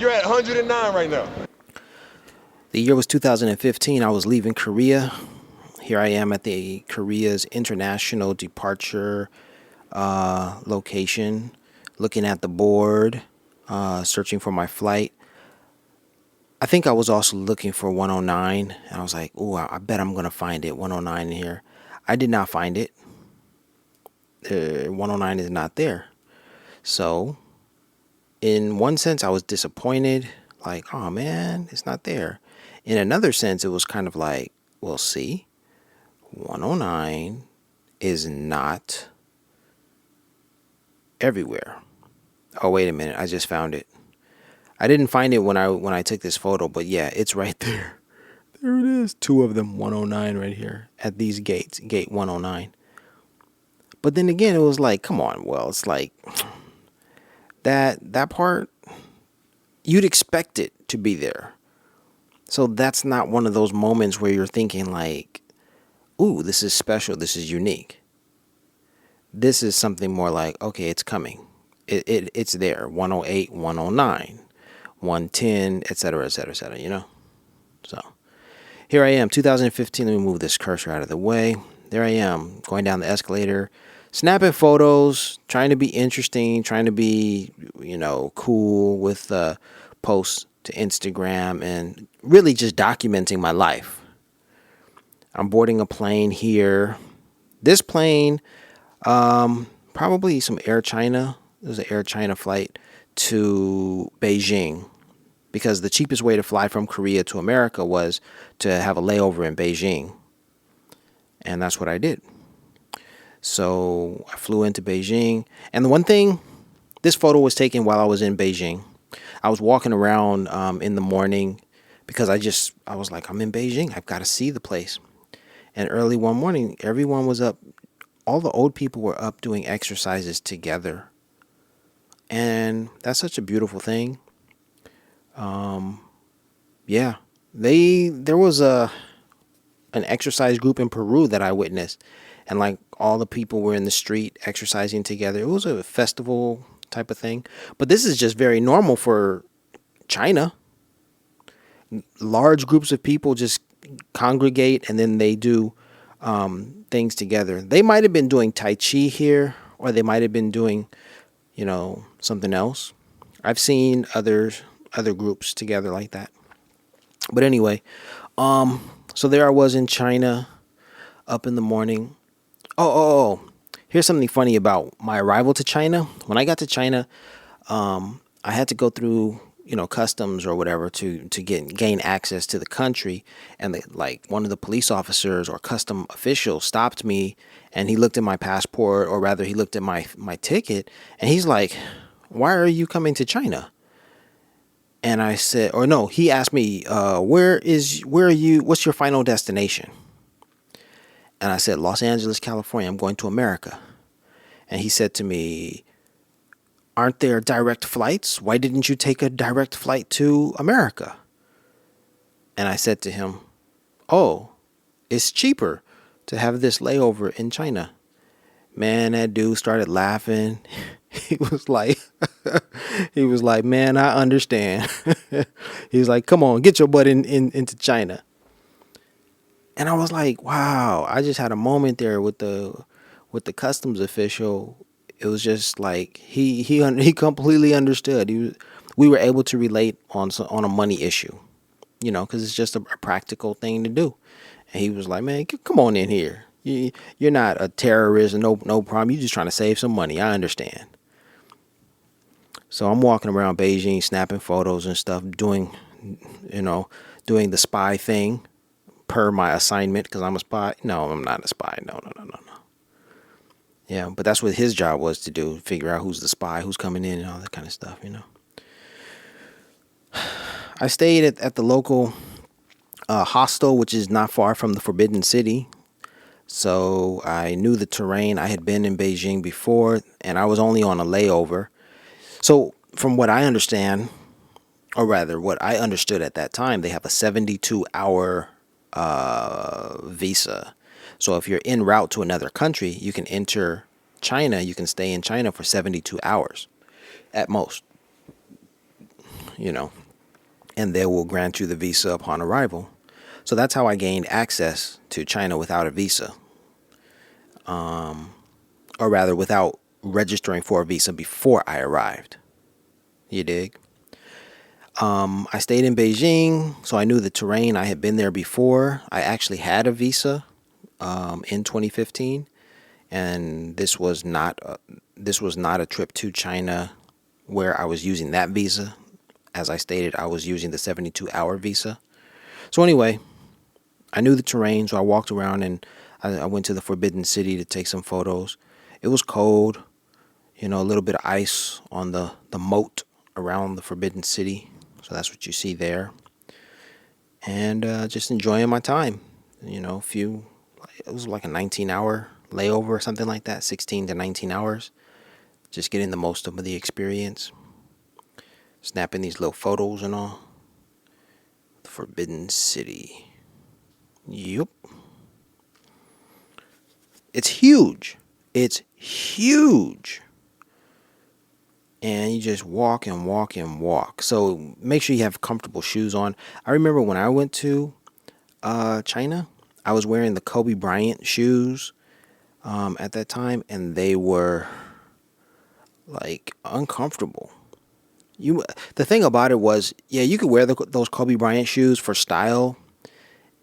You're at 109 right now. The year was 2015. I was leaving Korea. Here I am at the Korea's international departure location, looking at the board, searching for my flight. I think I was also looking for 109, and I was like, "Oh, I bet I'm gonna find it, 109 in here." I did not find it. 109 is not there. So, in one sense, I was disappointed. Like, oh man, it's not there. In another sense, it was kind of like, well, see, 109 is not everywhere. Oh, wait a minute, I just found it. I didn't find it when I took this photo, but yeah, it's right there. There it is. Two of them, 109 right here at these gates, gate 109. But then again, it was like, come on, well, it's like that part you'd expect it to be there. So that's not one of those moments where you're thinking like, "Ooh, this is special, this is unique." This is something more like, okay, it's coming. It's there. 108, 109, 110, etc., etc., etc., you know? So here I am, 2015. Let me move this cursor out of the way. There I am, going down the escalator, snapping photos, trying to be interesting, trying to be, cool with posts to Instagram, and really just documenting my life. I'm boarding a plane here. This plane, probably some Air China. There's an Air China flight to Beijing, because the cheapest way to fly from Korea to America was to have a layover in Beijing. And that's what I did. So I flew into Beijing. And the one thing, this photo was taken while I was in Beijing. I was walking around in the morning because I was like, I'm in Beijing. I've got to see the place. And early one morning, everyone was up. All the old people were up doing exercises together. And that's such a beautiful thing. Yeah, there was an exercise group in Peru that I witnessed, and like all the people were in the street exercising together. It was a festival type of thing, but this is just very normal for China. Large groups of people just congregate and then they do things together. They might have been doing Tai Chi here, or they might have been doing, something else. I've seen other groups together like that. But anyway, so there I was in China, up in the morning. Oh. Here's something funny about my arrival to China. When I got to China, I had to go through, customs or whatever to gain access to the country. And one of the police officers or custom officials stopped me, and he looked at my passport, or rather he looked at my ticket, and he's like, "Why are you coming to China?" And I said, or no, he asked me, where are you, what's your final destination? And I said, Los Angeles, California, I'm going to America. And he said to me, aren't there direct flights? Why didn't you take a direct flight to America? And I said to him, oh, it's cheaper to have this layover in China. Man, that dude started laughing. He was like, man, I understand. He was like, come on, get your butt into China. And I was like, wow, I just had a moment there with the customs official. It was just like he completely understood. We were able to relate on a money issue, because it's just a practical thing to do. And he was like, man, come on in here. You're not a terrorist, no problem. You're just trying to save some money. I understand. So I'm walking around Beijing, snapping photos and stuff, doing the spy thing per my assignment, because I'm a spy. No, I'm not a spy. No. Yeah, but that's what his job was to do, figure out who's the spy, who's coming in, and all that kind of stuff, I stayed at the local hostel, which is not far from the Forbidden City. So I knew the terrain. I had been in Beijing before, and I was only on a layover. So from what I understand, or rather what I understood at that time, they have a 72-hour visa. So if you're en route to another country, you can enter China. You can stay in China for 72 hours at most. you know, and they will grant you the visa upon arrival. So that's how I gained access to China without a visa, or rather, without registering for a visa before I arrived. You dig? I stayed in Beijing, so I knew the terrain. I had been there before. I actually had a visa in 2015, and this was not a trip to China where I was using that visa. As I stated, I was using the 72-hour visa. So anyway, I knew the terrain, so I walked around and I went to the Forbidden City to take some photos. It was cold, a little bit of ice on the moat around the Forbidden City. So that's what you see there. And just enjoying my time. It was like a 19-hour layover or something like that, 16 to 19 hours. Just getting the most of the experience. Snapping these little photos and all. The Forbidden City. Yup. It's huge. It's huge. And you just walk and walk and walk. So make sure you have comfortable shoes on. I remember when I went to China, I was wearing the Kobe Bryant shoes at that time, and they were like uncomfortable. The thing about it was, yeah, you could wear those Kobe Bryant shoes for style,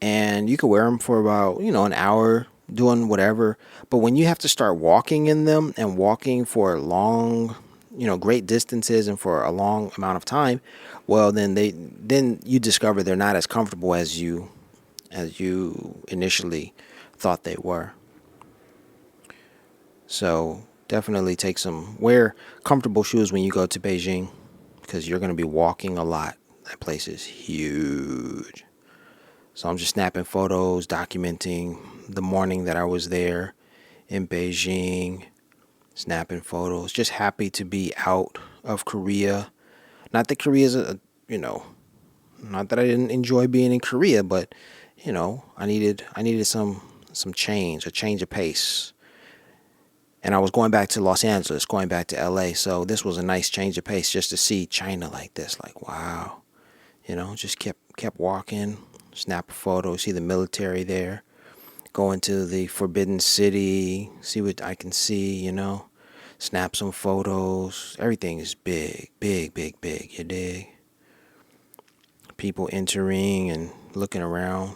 and you could wear them for about an hour doing whatever. But when you have to start walking in them and walking for long, great distances and for a long amount of time, well, then you discover they're not as comfortable as you initially thought they were. So definitely wear comfortable shoes when you go to Beijing, because you're going to be walking a lot. That place is huge. So I'm just snapping photos, documenting the morning that I was there in Beijing, snapping photos. Just happy to be out of Korea. Not that Korea's not that I didn't enjoy being in Korea, but I needed some a change of pace. And I was going back to Los Angeles, going back to LA, so this was a nice change of pace just to see China like this. Like, wow. Just kept walking, snap a photo, see the military there, go into the Forbidden City, see what I can see, snap some photos. Everything is big, big, big, big, you dig? People entering and looking around.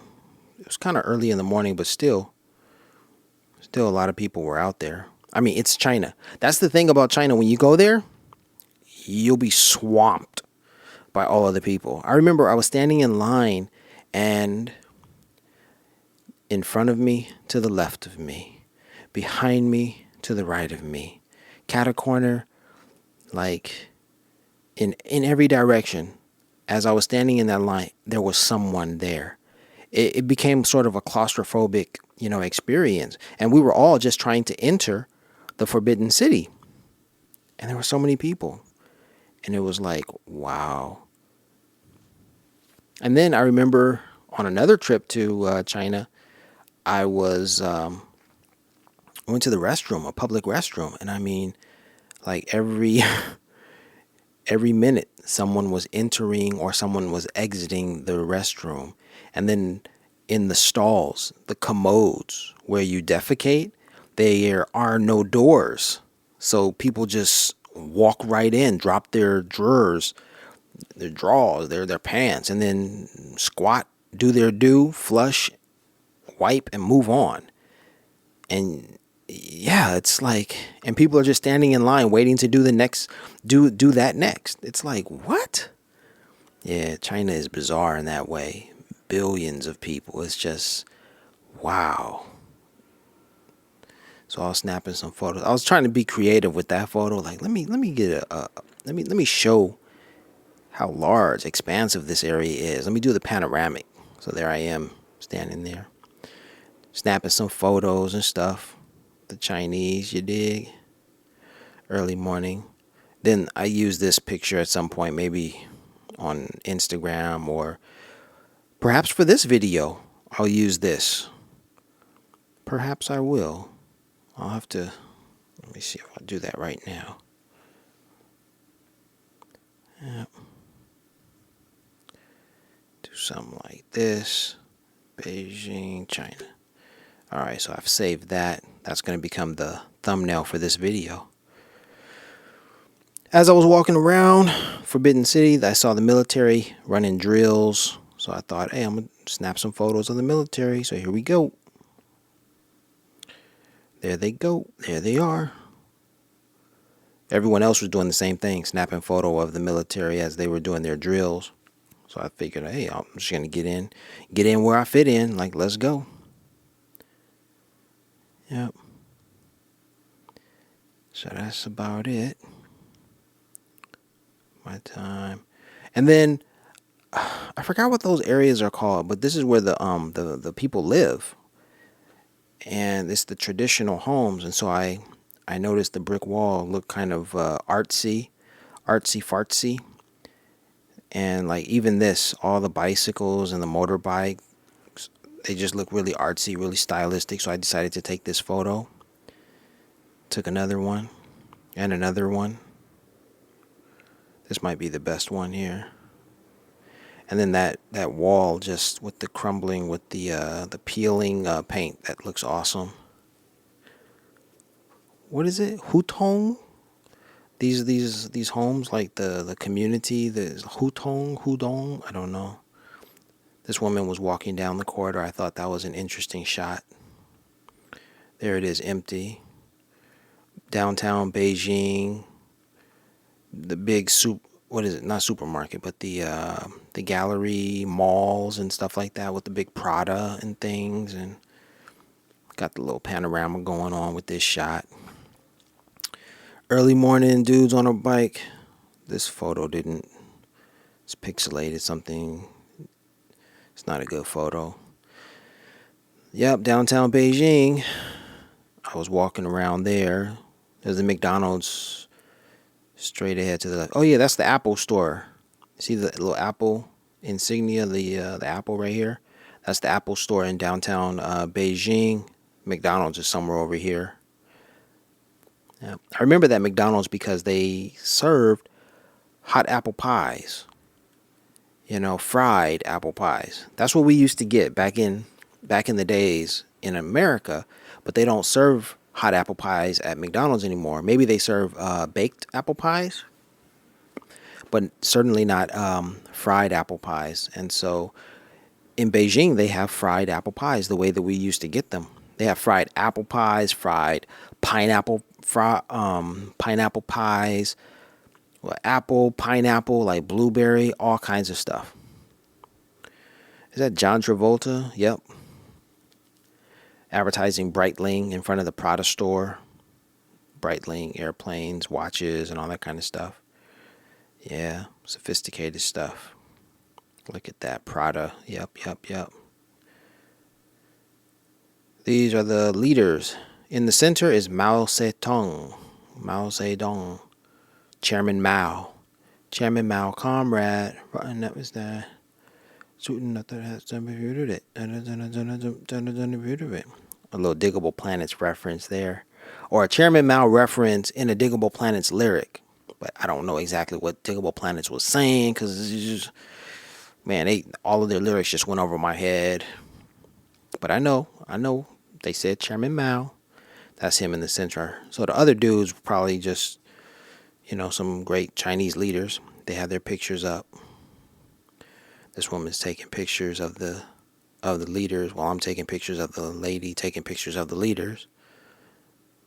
It was kind of early in the morning, but still a lot of people were out there. I mean, it's China. That's the thing about China. When you go there, you'll be swamped by all other people. I remember I was standing in line, and in front of me, to the left of me, behind me, to the right of me, cat a corner, like in every direction. As I was standing in that line, there was someone there. It became sort of a claustrophobic, experience. And we were all just trying to enter the Forbidden City. And there were so many people. And it was like, wow. And then I remember on another trip to China, I went to the restroom, a public restroom. And I mean, like every minute someone was entering or someone was exiting the restroom. And then in the stalls, the commodes where you defecate, there are no doors. So people just walk right in, drop their drawers, their pants, and then squat, do their flush, wipe, and move on. And yeah, it's like, and people are just standing in line waiting to do that next. It's like, what? Yeah, China is bizarre in that way. Billions of people. It's just, wow. So I was snapping some photos. I was trying to be creative with that photo. Like, let me get let me show how large, expansive this area is. Let me do the panoramic. So there I am, standing there, snapping some photos and stuff. The Chinese, you dig? Early morning. Then I use this picture at some point, maybe on Instagram, or perhaps for this video, I'll use this. Perhaps I will. I'll have to, let me see if I do that right now. Yep. something like this. Beijing, China. Alright, so I've saved that. That's going to become the thumbnail for this video. As I was walking around Forbidden City, I saw the military running drills. So I thought, hey, I'm going to snap some photos of the military. So here we go. There they go. There they are. Everyone else was doing the same thing, snapping photo of the military as they were doing their drills. So I figured, hey, I'm just going to get in where I fit in. Like, let's go. Yep. So that's about it. My time. And then I forgot what those areas are called, but this is where the people live. And it's the traditional homes. And so I noticed the brick wall looked kind of artsy fartsy. And like even this, all the bicycles and the motorbikes, they just look really artsy, really stylistic. So I decided to take this photo. Took another one and another one. This might be the best one here. And then that wall just with the crumbling, with the peeling paint, that looks awesome. What is it? Hutong? These homes, like the community, the Hudong, I don't know. This woman was walking down the corridor. I thought that was an interesting shot. There it is, empty. Downtown Beijing. The big what is it? Not supermarket, but the gallery, malls and stuff like that with the big Prada and things, and got the little panorama going on with this shot. Early morning, dudes on a bike. This photo didn't. It's pixelated. Something. It's not a good photo. Yep, downtown Beijing. I was walking around there. There's a McDonald's straight ahead to the left. Oh yeah, that's the Apple store. See the little Apple insignia, the Apple right here? That's the Apple store in downtown Beijing. McDonald's is somewhere over here. Yeah. I remember that McDonald's because they served hot apple pies. You know, fried apple pies. That's what we used to get back in the days in America, but they don't serve hot apple pies at McDonald's anymore. Maybe they serve baked apple pies, but certainly not fried apple pies. And so in Beijing, they have fried apple pies the way that we used to get them. They have fried apple pies, fried pineapple pies, apple, pineapple, like blueberry, all kinds of stuff. Is that John Travolta? Yep. Advertising Breitling in front of the Prada store. Breitling airplanes, watches, and all that kind of stuff. Yeah, sophisticated stuff. Look at that, Prada. Yep. These are the leaders. In the center is Mao Zedong. Chairman Mao, comrade. And that was the a little Diggable Planets reference there, or a Chairman Mao reference in a Diggable Planets lyric. But I don't know exactly what Diggable Planets was saying because just, man, all of their lyrics just went over my head. But I know they said Chairman Mao. That's him in the center. So the other dudes probably just, some great Chinese leaders. They have their pictures up. This woman's taking pictures of the leaders while I'm taking pictures of the lady taking pictures of the leaders.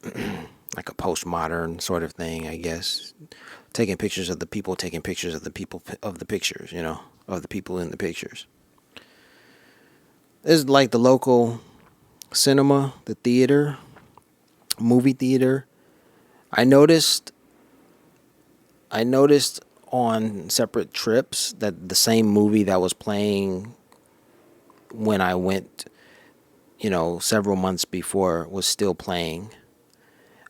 Like a postmodern sort of thing, I guess. Taking pictures of the people, taking pictures of the people of the pictures, of the people in the pictures. This is like the local cinema, the theater, movie theater. I noticed on separate trips that the same movie that was playing when I went, several months before was still playing.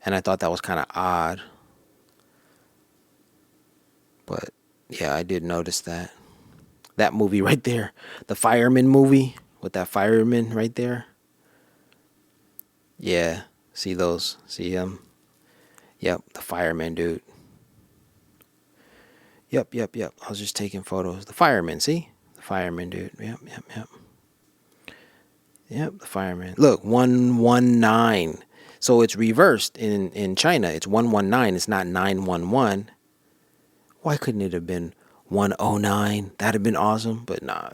And I thought that was kind of odd. But yeah, I did notice that. That movie right there, the fireman movie with that fireman right there. Yeah, see those? See him? Yep, the fireman dude. Yep. I was just taking photos. The fireman, see? The Fireman, dude. Yep. Yep, the fireman. Look, 119. So it's reversed in China. It's 119. It's not 911. Why couldn't it have been 109? That'd have been awesome. But no.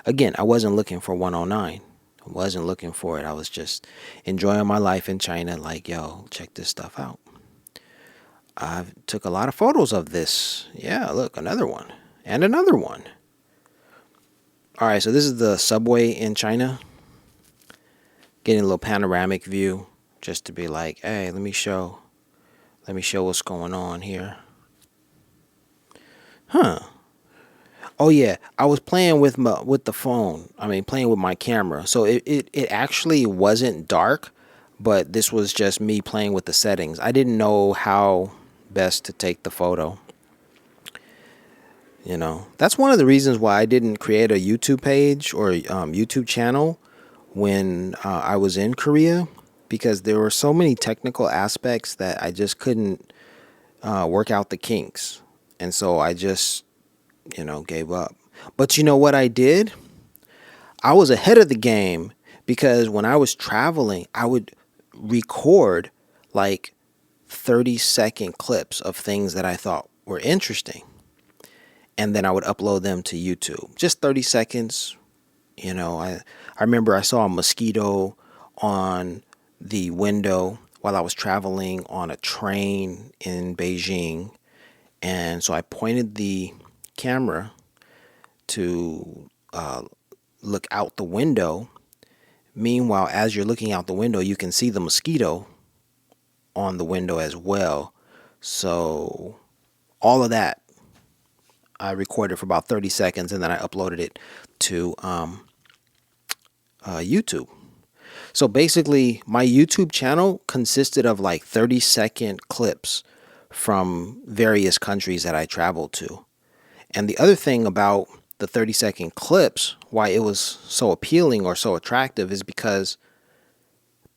Again, I wasn't looking for 109. I wasn't looking for it. I was just enjoying my life in China. Like, yo, check this stuff out. I took a lot of photos of this. Yeah, look, another one. And another one. All right, so this is the subway in China. Getting a little panoramic view just to be like, hey, let me show what's going on here. Huh. Oh yeah, I was playing with the phone. I mean, playing with my camera. So it actually wasn't dark, but this was just me playing with the settings. I didn't know how best to take the photo. You know, that's one of the reasons why I didn't create a YouTube page or YouTube channel when I was in Korea, because there were so many technical aspects that I just couldn't work out the kinks. And so I just, gave up. But you know what I did? I was ahead of the game, because when I was traveling, I would record like 30-second clips of things that I thought were interesting. And then I would upload them to YouTube. Just 30 seconds. I remember I saw a mosquito on the window while I was traveling on a train in Beijing. And so I pointed the camera to look out the window. Meanwhile, as you're looking out the window, you can see the mosquito on the window as well. So all of that I recorded for about 30 seconds, and then I uploaded it to YouTube. So basically, my YouTube channel consisted of like 30-second clips from various countries that I traveled to. And the other thing about the 30-second clips, why it was so appealing or so attractive, is because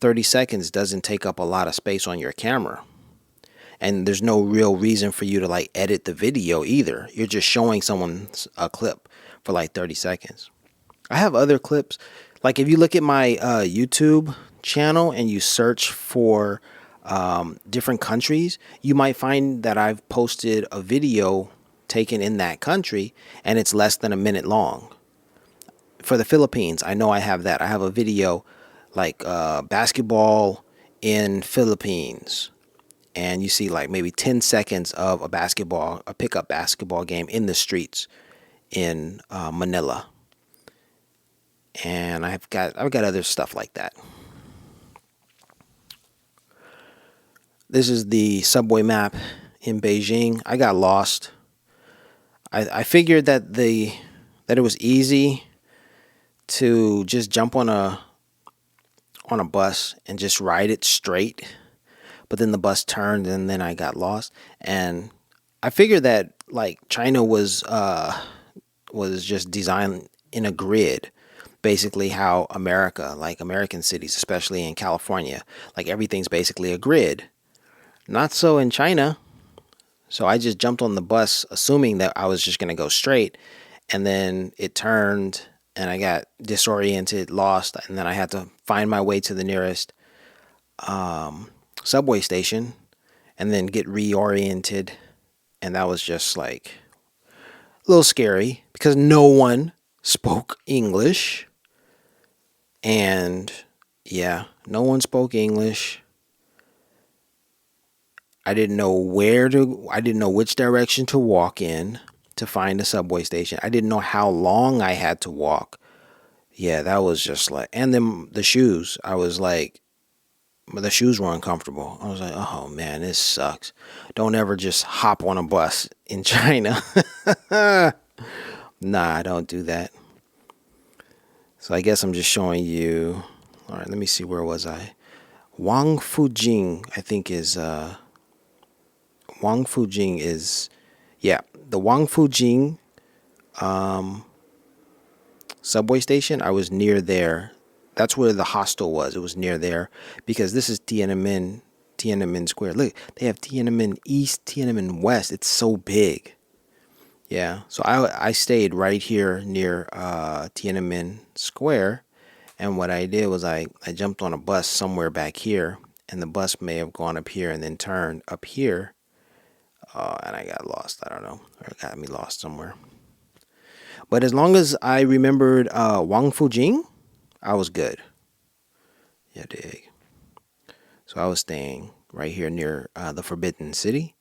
30 seconds doesn't take up a lot of space on your camera. And there's no real reason for you to like edit the video either. You're just showing someone a clip for like 30 seconds. I have other clips. Like if you look at my YouTube channel and you search for different countries, you might find that I've posted a video taken in that country and it's less than a minute long. For the Philippines, I know I have that. I have a video like basketball in Philippines. And you see like maybe 10 seconds of a pickup basketball game in the streets in Manila. And I've got other stuff like that. This is the subway map in Beijing. I got lost. I figured that it was easy to just jump on a bus and just ride it straight. But then the bus turned and then I got lost. And I figured that like China was just designed in a grid, basically how American cities, especially in California, like everything's basically a grid. Not so in China. So I just jumped on the bus assuming that I was just going to go straight, and then it turned and I got disoriented, lost, and then I had to find my way to the nearest subway station and then get reoriented. And that was just like a little scary because no one spoke English. And yeah, no one spoke English. I didn't know which direction to walk in to find a subway station. I didn't know how long I had to walk. Yeah, that was just like, and then the shoes, I was like, but the shoes were uncomfortable. I was like, oh man, this sucks. Don't ever just hop on a bus in China. Nah, don't do that. So I guess I'm just showing you. All right, let me see, where was I? Wang Fujing, I think is, the Wang Fujing subway station. I was near there. That's where the hostel was. It was near there because this is Tiananmen Square. Look, they have Tiananmen East, Tiananmen West. It's so big. Yeah, so I stayed right here near Tiananmen Square, and what I did was I jumped on a bus somewhere back here, and the bus may have gone up here and then turned up here, and I got lost. I don't know, or it got me lost somewhere. But as long as I remembered Wang Fujing, I was good. Yeah, dig. So I was staying right here near the Forbidden City,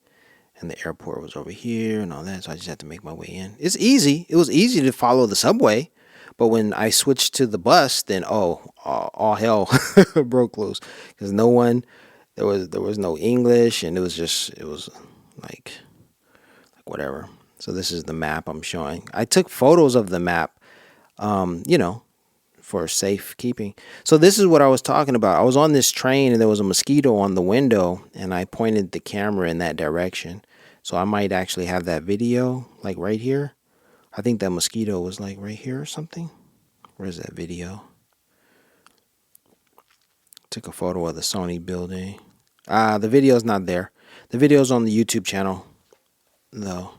and the airport was over here and all that. So I just had to make my way in. It's easy. It was easy to follow the subway, but when I switched to the bus, then all hell broke loose because no one there was no English, and it was like whatever. So this is the map I'm showing. I took photos of the map, you know, for safekeeping. So this is what I was talking about. I was on this train and there was a mosquito on the window, and I pointed the camera in that direction. So I might actually have that video like right here. I think that mosquito was like right here or something. Where's that video? Took a photo of the Sony building. The video's not there. The video's on the YouTube channel though.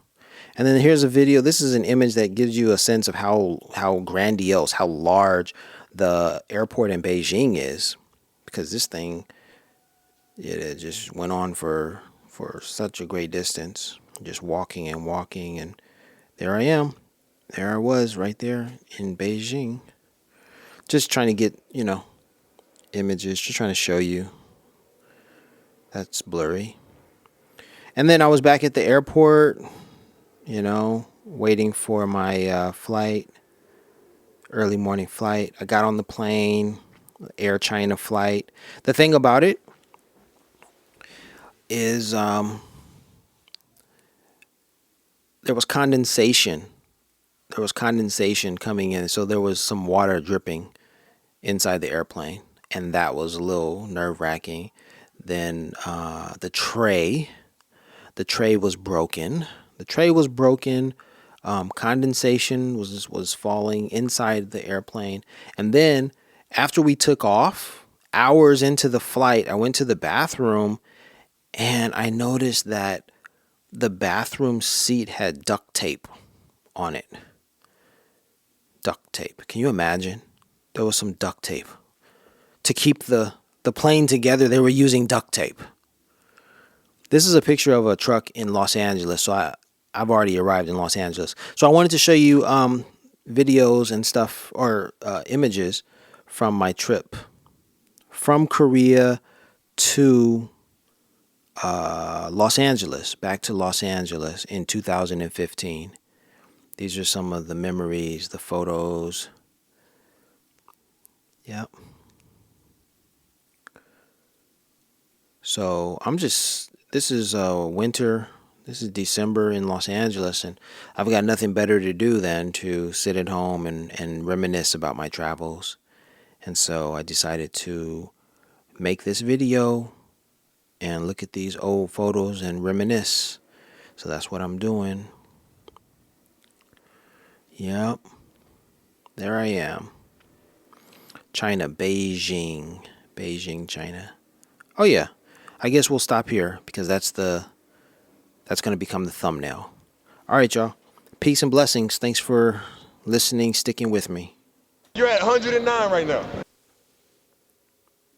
And then here's a video. This is an image that gives you a sense of how grandiose, how large the airport in Beijing is, because this thing it just went on for such a great distance, just walking and walking, and there I am. There I was right there in Beijing, just trying to get, images, just trying to show you. That's blurry. And then I was back at the airport, waiting for my flight, early morning flight. I got on the plane, Air China flight. The thing about it is there was condensation. There was condensation coming in, so there was some water dripping inside the airplane, and that was a little nerve-wracking. Then the tray was broken. The tray was broken. Condensation was falling inside the airplane. And then after we took off, hours into the flight, I went to the bathroom and I noticed that the bathroom seat had duct tape on it. Duct tape. Can you imagine? There was some duct tape. To keep the plane together, they were using duct tape. This is a picture of a truck in Los Angeles. So I've already arrived in Los Angeles. So I wanted to show you videos and stuff, or images from my trip from Korea to Los Angeles, back to Los Angeles in 2015. These are some of the memories, the photos. Yep. So this is winter. This is December in Los Angeles, and I've got nothing better to do than to sit at home and reminisce about my travels. And so I decided to make this video and look at these old photos and reminisce. So that's what I'm doing. Yep. There I am. China, Beijing. Beijing, China. Oh yeah. I guess we'll stop here because that's going to become the thumbnail. All right, y'all. Peace and blessings. Thanks for listening, sticking with me. You're at 109 right now.